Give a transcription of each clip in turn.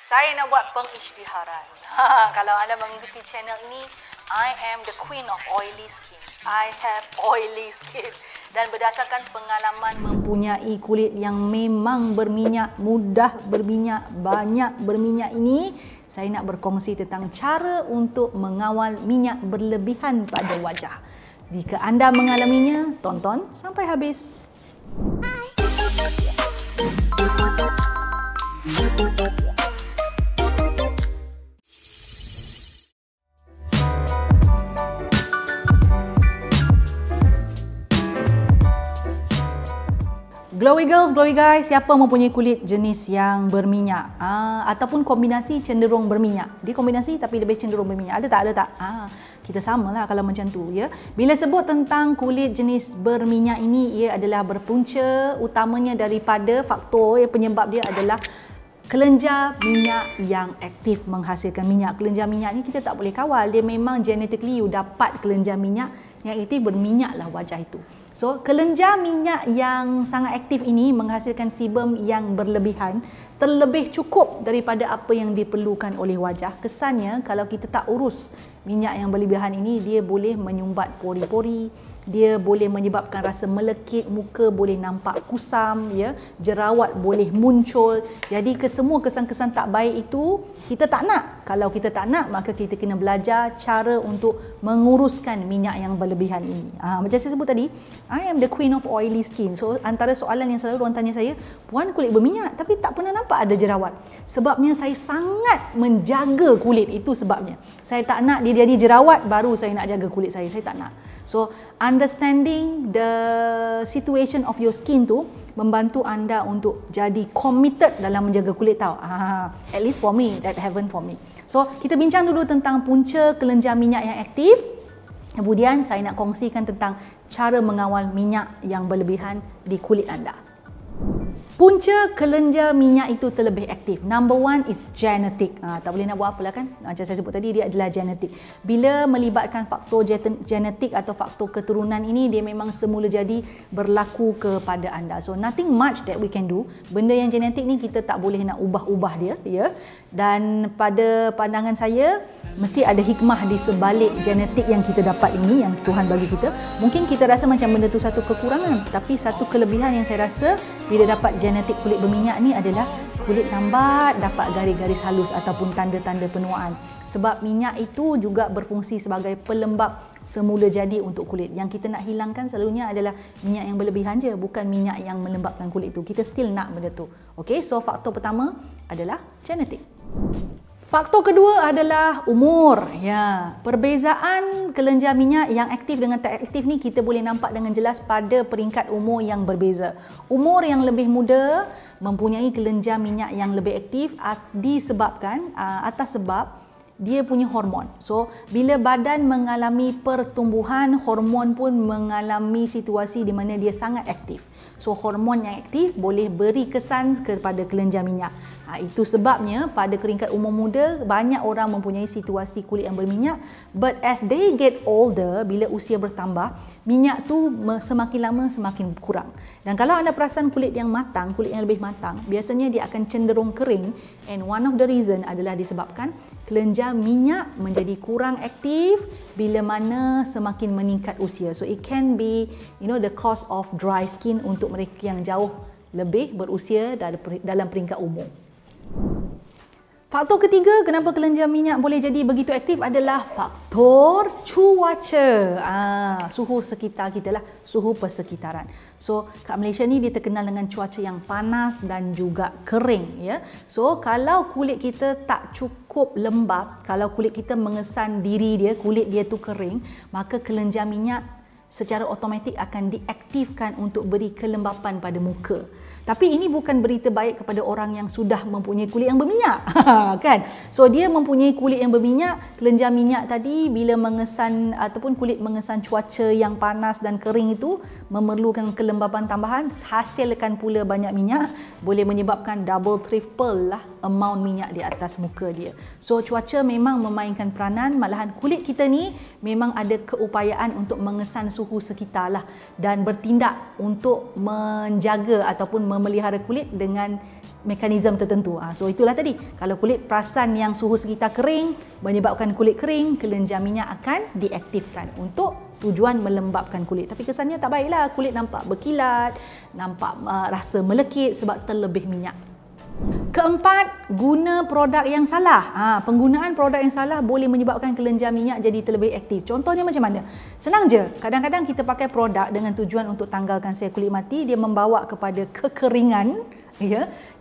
Saya nak buat pengisytiharan. Kalau anda mengikuti channel ini, I am the queen of oily skin. I have oily skin. Dan berdasarkan pengalaman mempunyai kulit yang memang berminyak, mudah berminyak, banyak berminyak ini, saya nak berkongsi tentang cara untuk mengawal minyak berlebihan pada wajah. Jika anda mengalaminya, tonton sampai habis. Glowy girls, glowy guys, siapa mempunyai kulit jenis yang berminyak ataupun kombinasi cenderung berminyak. Dia kombinasi tapi lebih cenderung berminyak. Ada tak? Ada tak? Kita samalah kalau macam tu ya. Bila sebut tentang kulit jenis berminyak ini, ia adalah berpunca utamanya daripada faktor penyebab dia adalah kelenjar minyak yang aktif menghasilkan minyak. Kelenjar minyak ni kita tak boleh kawal. Dia memang genetically you dapat kelenjar minyak yang aktif, berminyaklah wajah itu. So, kelenjar minyak yang sangat aktif ini menghasilkan sebum yang berlebihan, terlebih cukup daripada apa yang diperlukan oleh wajah. Kesannya kalau kita tak urus minyak yang berlebihan ini, dia boleh menyumbat pori-pori, dia boleh menyebabkan rasa melekit, muka boleh nampak kusam, ya, jerawat boleh muncul. Jadi kesemua kesan-kesan tak baik itu kita tak nak. Kalau kita tak nak, maka kita kena belajar cara untuk menguruskan minyak yang berlebihan ini. Macam saya sebut tadi, I am the queen of oily skin. So antara soalan yang selalu orang tanya saya, puan kulit berminyak tapi tak pernah nampak ada jerawat. Sebabnya saya sangat menjaga kulit, itu sebabnya. Saya tak nak dia jadi jerawat baru saya nak jaga kulit saya tak nak. So understanding the situation of your skin tu membantu anda untuk jadi committed dalam menjaga kulit tau. At least for me, that heaven for me. So kita bincang dulu tentang punca kelenjar minyak yang aktif. Kemudian saya nak kongsikan tentang cara mengawal minyak yang berlebihan di kulit anda. Punca kelenjar minyak itu terlebih aktif. Number one is genetic. Tak boleh nak buat apalah kan. Macam saya sebut tadi, dia adalah genetik. Bila melibatkan faktor genetik atau faktor keturunan ini, dia memang semula jadi berlaku kepada anda. So nothing much that we can do. Benda yang genetik ni kita tak boleh nak ubah-ubah dia, ya. Dan pada pandangan saya, mesti ada hikmah di sebalik genetik yang kita dapat ini, yang Tuhan bagi kita. Mungkin kita rasa macam benda tu satu kekurangan, tapi satu kelebihan yang saya rasa bila dapat genetik kulit berminyak ni adalah kulit lambat dapat garis-garis halus ataupun tanda-tanda penuaan. Sebab minyak itu juga berfungsi sebagai pelembab semula jadi untuk kulit. Yang kita nak hilangkan selalunya adalah minyak yang berlebihan je, bukan minyak yang melembabkan kulit tu. Kita still nak benda tu. Okay, so faktor pertama adalah genetik. Faktor kedua adalah umur. Ya, perbezaan kelenjar minyak yang aktif dengan tak aktif ni kita boleh nampak dengan jelas pada peringkat umur yang berbeza. Umur yang lebih muda mempunyai kelenjar minyak yang lebih aktif disebabkan atas sebab dia punya hormon. So, bila badan mengalami pertumbuhan, hormon pun mengalami situasi di mana dia sangat aktif. So, hormon yang aktif boleh beri kesan kepada kelenjar minyak. Itu sebabnya pada peringkat umur muda banyak orang mempunyai situasi kulit yang berminyak, but as they get older, bila usia bertambah, minyak tu semakin lama semakin kurang. Dan kalau anda perasan kulit yang matang, kulit yang lebih matang, biasanya dia akan cenderung kering, and one of the reason adalah disebabkan kelenjar minyak menjadi kurang aktif bila mana semakin meningkat usia. So it can be, the cause of dry skin untuk mereka yang jauh lebih berusia dalam peringkat umur. Faktor ketiga kenapa kelenjar minyak boleh jadi begitu aktif adalah faktor cuaca. Suhu sekitar kita lah, suhu persekitaran. So kat Malaysia ni dia terkenal dengan cuaca yang panas dan juga kering, ya. So kalau kulit kita tak cukup lembab, kalau kulit kita mengesan diri dia, kulit dia tu kering, maka kelenjar minyak secara automatik akan diaktifkan untuk beri kelembapan pada muka. Tapi ini bukan berita baik kepada orang yang sudah mempunyai kulit yang berminyak. Kan? So dia mempunyai kulit yang berminyak, kelenjar minyak tadi bila mengesan ataupun kulit mengesan cuaca yang panas dan kering itu memerlukan kelembapan tambahan, hasilkan pula banyak minyak, boleh menyebabkan double triple lah amount minyak di atas muka dia. So cuaca memang memainkan peranan, malahan kulit kita ni memang ada keupayaan untuk mengesan suhu sekitar lah dan bertindak untuk menjaga ataupun memelihara kulit dengan mekanisme tertentu. So itulah tadi, kalau kulit perasan yang suhu sekitar kering menyebabkan kulit kering, kelenjar minyak akan diaktifkan untuk tujuan melembapkan kulit. Tapi kesannya tak baiklah, kulit nampak berkilat, nampak rasa melekit sebab terlebih minyak. Keempat, guna produk yang salah. Penggunaan produk yang salah boleh menyebabkan kelenjar minyak jadi terlebih aktif. Contohnya macam mana? Senang je. Kadang-kadang kita pakai produk dengan tujuan untuk tanggalkan sel kulit mati, dia membawa kepada kekeringan,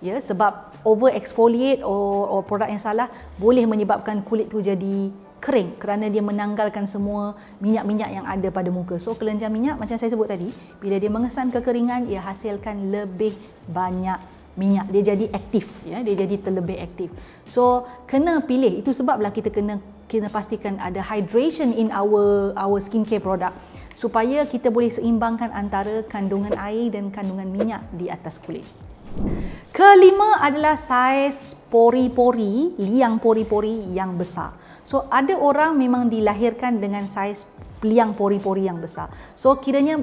sebab over exfoliate or produk yang salah boleh menyebabkan kulit tu jadi kering kerana dia menanggalkan semua minyak-minyak yang ada pada muka. So kelenjar minyak macam saya sebut tadi, bila dia mengesan kekeringan, ia hasilkan lebih banyak minyak, dia jadi aktif, dia jadi terlebih aktif. So kena pilih, itu sebablah kita kena pastikan ada hydration in our skincare product supaya kita boleh seimbangkan antara kandungan air dan kandungan minyak di atas kulit. Kelima adalah saiz pori-pori, liang pori-pori yang besar. So ada orang memang dilahirkan dengan saiz liang pori-pori yang besar. So kiranya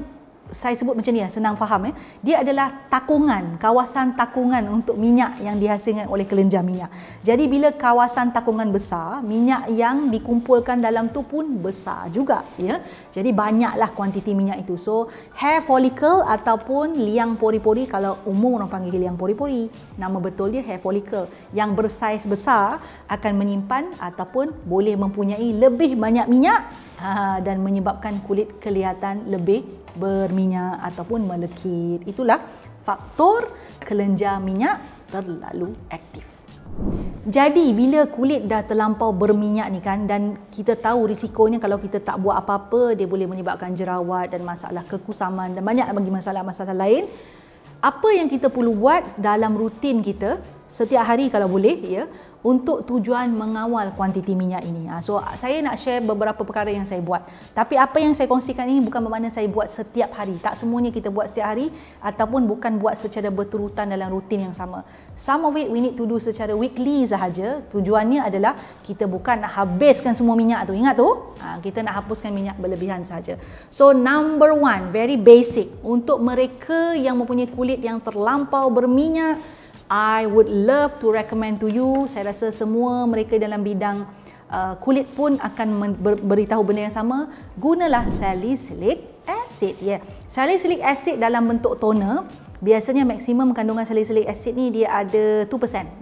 saya sebut macam ni, senang faham. Dia adalah takungan, kawasan takungan untuk minyak yang dihasilkan oleh kelenjar minyak. Jadi bila kawasan takungan besar, minyak yang dikumpulkan dalam tu pun besar juga, Jadi banyaklah kuantiti minyak itu. So hair follicle ataupun liang pori-pori, kalau umum orang panggil liang pori-pori, nama betul dia hair follicle, yang bersaiz besar akan menyimpan ataupun boleh mempunyai lebih banyak minyak dan menyebabkan kulit kelihatan lebih berminyak ataupun melekit. Itulah faktor kelenjar minyak terlalu aktif. Jadi bila kulit dah terlampau berminyak ni kan, dan kita tahu risikonya kalau kita tak buat apa-apa, dia boleh menyebabkan jerawat dan masalah kekusaman dan banyak lagi masalah-masalah lain. Apa yang kita perlu buat dalam rutin kita setiap hari kalau boleh, untuk tujuan mengawal kuantiti minyak ini. So saya nak share beberapa perkara yang saya buat. Tapi apa yang saya kongsikan ini bukan bermakna saya buat setiap hari. Tak semuanya kita buat setiap hari ataupun bukan buat secara berturutan dalam rutin yang sama. Some of it we need to do secara weekly sahaja. Tujuannya adalah kita bukan nak habiskan semua minyak tu. Ingat tu? Kita nak hapuskan minyak berlebihan sahaja. So number one, very basic. Untuk mereka yang mempunyai kulit yang terlampau berminyak, I would love to recommend to you. Saya rasa semua mereka dalam bidang kulit pun akan beritahu benda yang sama. Gunalah salicylic acid. Salicylic acid dalam bentuk toner. Biasanya maksimum kandungan salicylic acid ni dia ada 2%,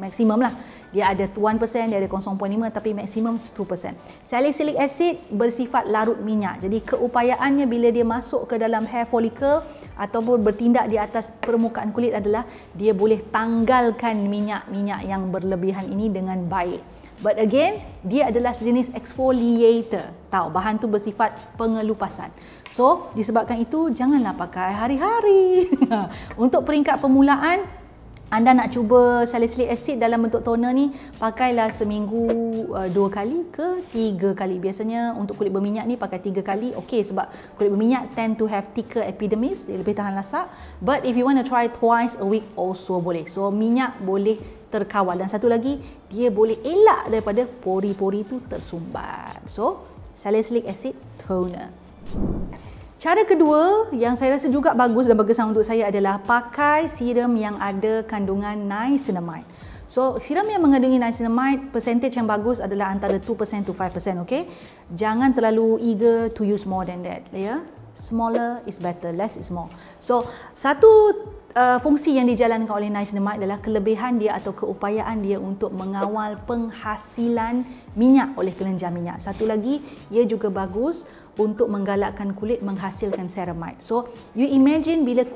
maksimum lah. Dia ada 1%, dia ada 0.5, tapi maksimum 2%. Salicylic acid bersifat larut minyak. Jadi keupayaannya bila dia masuk ke dalam hair follicle ataupun bertindak di atas permukaan kulit adalah dia boleh tanggalkan minyak-minyak yang berlebihan ini dengan baik. But again, dia adalah sejenis exfoliator. Tahu, bahan tu bersifat pengelupasan. So, disebabkan itu, janganlah pakai hari-hari. Untuk peringkat permulaan, anda nak cuba salicylic acid dalam bentuk toner ni, pakailah seminggu 2 kali ke 3 kali. Biasanya untuk kulit berminyak ni pakai 3 kali. Okey, sebab kulit berminyak tend to have thicker epidermis, dia lebih tahan lasak. But if you want to try twice a week also boleh. So, minyak boleh terkawal. Dan satu lagi, dia boleh elak daripada pori-pori itu tersumbat. So, salicylic acid toner. Cara kedua yang saya rasa juga bagus dan berkesan untuk saya adalah pakai serum yang ada kandungan niacinamide. So, serum yang mengandungi niacinamide, percentage yang bagus adalah antara 2% to 5%, okay? Jangan terlalu eager to use more than that, Smaller is better, less is more. So, satu fungsi yang dijalankan oleh niacinamide adalah kelebihan dia atau keupayaan dia untuk mengawal penghasilan minyak oleh kelenjar minyak. Satu lagi, ia juga bagus untuk menggalakkan kulit menghasilkan ceramide. So, you imagine bila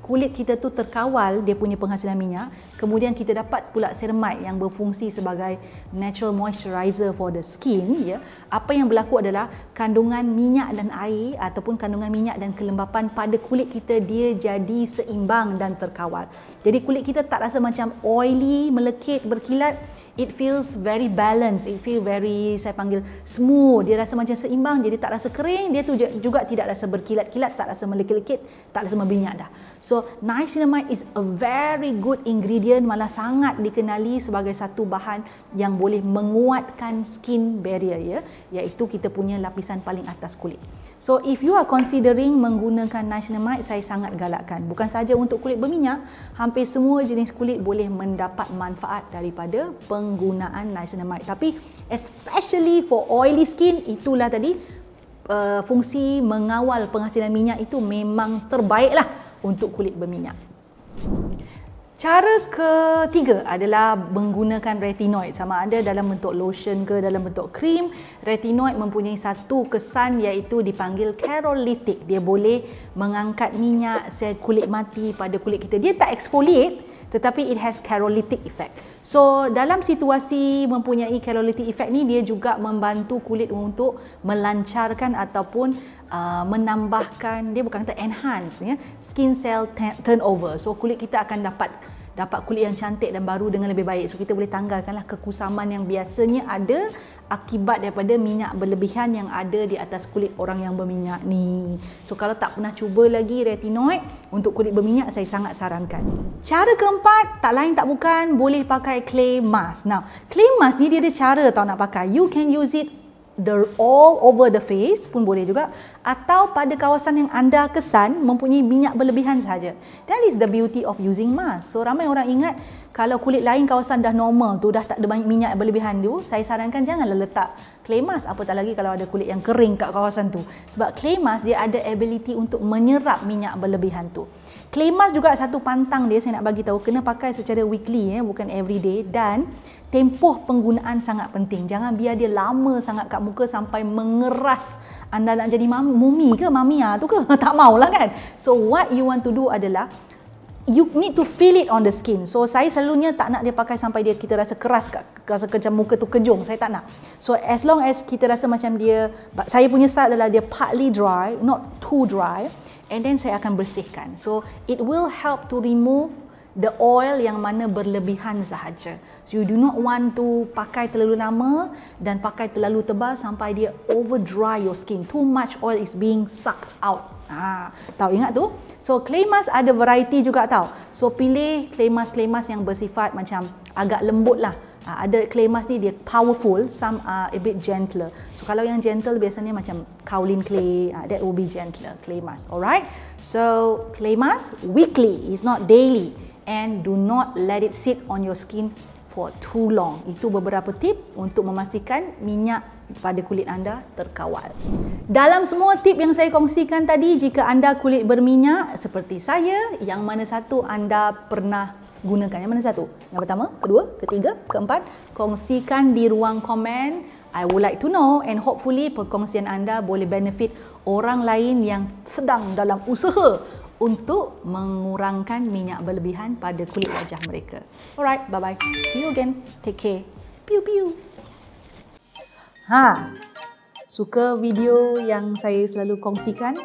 kulit kita tu terkawal dia punya penghasilan minyak, kemudian kita dapat pula ceramide yang berfungsi sebagai natural moisturizer for the skin, Apa yang berlaku adalah kandungan minyak dan air ataupun kandungan minyak dan kelembapan pada kulit kita dia jadi seimbang dan terkawal. Jadi kulit kita tak rasa macam oily, melekit, berkilat. It feels very balanced, it feels very, saya panggil smooth. Dia rasa macam seimbang, jadi tak rasa kering. Dia tu juga tidak rasa berkilat-kilat, tak rasa melekit-lekit, tak rasa berminyak dah. So, niacinamide is a very good ingredient, malah sangat dikenali sebagai satu bahan yang boleh menguatkan skin barrier, iaitu kita punya lapisan paling atas kulit. So if you are considering menggunakan niacinamide, saya sangat galakkan. Bukan sahaja untuk kulit berminyak, hampir semua jenis kulit boleh mendapat manfaat daripada penggunaan niacinamide. Tapi especially for oily skin, itulah tadi fungsi mengawal penghasilan minyak itu memang terbaiklah untuk kulit berminyak. Cara ketiga adalah menggunakan retinoid, sama ada dalam bentuk lotion ke dalam bentuk krim. Retinoid mempunyai satu kesan iaitu dipanggil kerolytic. Dia boleh mengangkat minyak sel kulit mati pada kulit kita. Dia tak exfoliate, tetapi it has kerolytic effect. So dalam situasi mempunyai kerolytic effect ni, dia juga membantu kulit untuk melancarkan ataupun menambahkan, dia bukan kata enhance ya, skin cell turnover. So kulit kita akan dapat kulit yang cantik dan baru dengan lebih baik. So kita boleh tanggalkanlah kekusaman yang biasanya ada akibat daripada minyak berlebihan yang ada di atas kulit orang yang berminyak ni. So kalau tak pernah cuba lagi retinoid untuk kulit berminyak, saya sangat sarankan. Cara keempat, tak lain tak bukan, boleh pakai clay mask. Now, clay mask ni dia ada cara tau nak pakai. You can use it all over the face pun boleh juga, atau pada kawasan yang anda kesan mempunyai minyak berlebihan sahaja. That is the beauty of using mask. So ramai orang ingat kalau kulit lain kawasan dah normal tu, dah tak ada banyak minyak berlebihan tu, saya sarankan janganlah letak clay mask, apatah lagi kalau ada kulit yang kering kat kawasan tu. Sebab clay mask dia ada ability untuk menyerap minyak berlebihan tu. Clay mask juga satu pantang dia, saya nak bagi tahu, kena pakai secara weekly bukan everyday, dan tempoh penggunaan sangat penting. Jangan biar dia lama sangat kat muka sampai mengeras. Anda nak jadi mumi ke mamia tu ke? Tak maulah kan? So what you want to do adalah you need to feel it on the skin. So saya selalunya tak nak dia pakai sampai dia kita rasa keras, rasa macam muka tu kejung. Saya tak nak. So as long as kita rasa macam dia, saya punya style adalah dia partly dry, not too dry, and then saya akan bersihkan. So it will help to remove the oil yang mana berlebihan sahaja. So you do not want to pakai terlalu lama dan pakai terlalu tebal sampai dia over dry your skin. Too much oil is being sucked out. Tahu, ingat tu? So clay mask ada variety juga tahu. So pilih clay mask yang bersifat macam agak lembut lah. Ada clay mask ni dia powerful, some are a bit gentler. So kalau yang gentle biasanya macam kaolin clay, that will be gentler clay mask. Alright? So clay mask weekly, is not daily. And do not let it sit on your skin for too long. Itu beberapa tip untuk memastikan minyak pada kulit anda terkawal. Dalam semua tip yang saya kongsikan tadi, jika anda kulit berminyak seperti saya, yang mana satu anda pernah gunakan? Yang mana satu? Yang pertama, kedua, ketiga, keempat? Kongsikan di ruang komen. I would like to know, and hopefully perkongsian anda boleh benefit orang lain yang sedang dalam usaha untuk mengurangkan minyak berlebihan pada kulit wajah mereka. Alright, bye-bye. See you again. Take care. Pew pew. Suka video yang saya selalu kongsikan?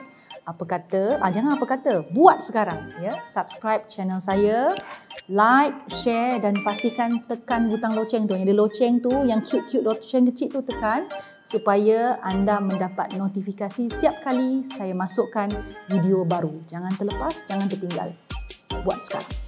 Apa kata? Jangan apa kata. Buat sekarang. Ya, subscribe channel saya, like, share dan pastikan tekan butang loceng tu. Yang ada loceng tu, yang cute-cute loceng kecil tu tekan, supaya anda mendapat notifikasi setiap kali saya masukkan video baru. Jangan terlepas, jangan tertinggal. Buat sekarang.